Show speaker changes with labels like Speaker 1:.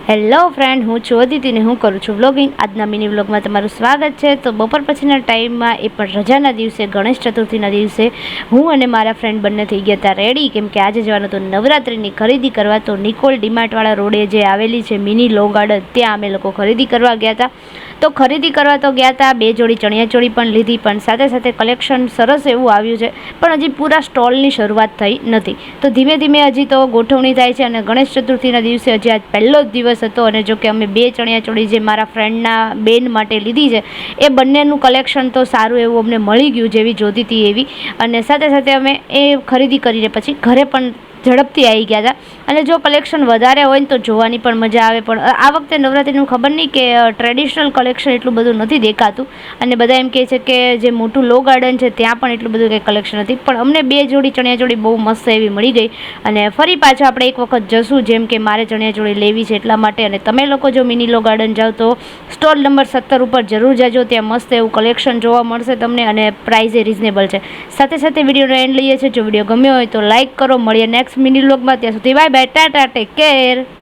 Speaker 1: Hello friend, હું છું અદિતિને હું કરું છું વ્લોગિંગ. આજના મિની વ્લોગમાં તમારું સ્વાગત છે. તો બપોર પછીના ટાઈમમાં એ પણ રજાના દિવસે, ગણેશ ચતુર્થીના દિવસે હું અને મારા ફ્રેન્ડ બંને થઈ ગયા હતા રેડી, કેમ કે આજે જવાનું હતું નવરાત્રિની ખરીદી કરવા. તો નિકોલ ડીમાર્ટવાળા રોડે જે આવેલી છે મિની લો ગાર્ડન, ત્યાં અમે લોકો ખરીદી કરવા ગયા હતા. તો ખરીદી કરવા તો ગયા હતા, 2 જોડી ચણિયાચોળી પણ લીધી, પણ સાથે સાથે કલેક્શન સરસ એવું આવ્યું છે, પણ હજી પૂરા સ્ટોલની શરૂઆત થઈ નથી. તો ધીમે ધીમે હજી તો ગોઠવણી થાય છે. અને ગણેશ ચતુર્થીના દિવસે હજી આજ પહેલો જ દિવસ હતો. અને જો કે અમે 2 ચણિયાચોળી જે મારા ફ્રેન્ડના બેન માટે લીધી છે, એ બંનેનું કલેક્શન તો સારું એવું અમને મળી ગયું, જેવી જોતી હતી એવી. અને સાથે સાથે અમે એ ખરીદી કરીને પછી ઘરે પણ ઝડપથી આવી ગયા હતા. અને જો કલેક્શન વધારે હોય ને તો જોવાની પણ મજા આવે. પણ આ વખતે નવરાત્રિનું ખબર નહીં કે ટ્રેડિશનલ કલેક્શન એટલું બધું નથી દેખાતું. અને બધા એમ કહે છે કે જે મોટું લો ગાર્ડન છે ત્યાં પણ એટલું બધું કંઈ કલેક્શન નથી. પણ અમને 2 જોડી ચણિયાચોળી બહુ મસ્ત એવી મળી ગઈ. અને ફરી પાછા આપણે એક વખત જશું, જેમ કે મારે ચણિયાચોળી લેવી છે એટલા માટે. અને તમે લોકો જો મિની લો ગાર્ડન જાઓ તો સ્ટોલ નંબર 17 ઉપર જરૂર જાજો. ત્યાં મસ્ત એવું કલેક્શન જોવા મળશે તમને, અને પ્રાઇસ એ રિઝનેબલ છે. સાથે સાથે વિડીયોનો એન્ડ લઈએ છીએ. જો વિડીયો ગમ્યો હોય તો લાઇક કરો. મળીએ નેક્સ્ટ મિની વ્લોગમાં. ત્યાં સુધી bye bye, Tata, take care.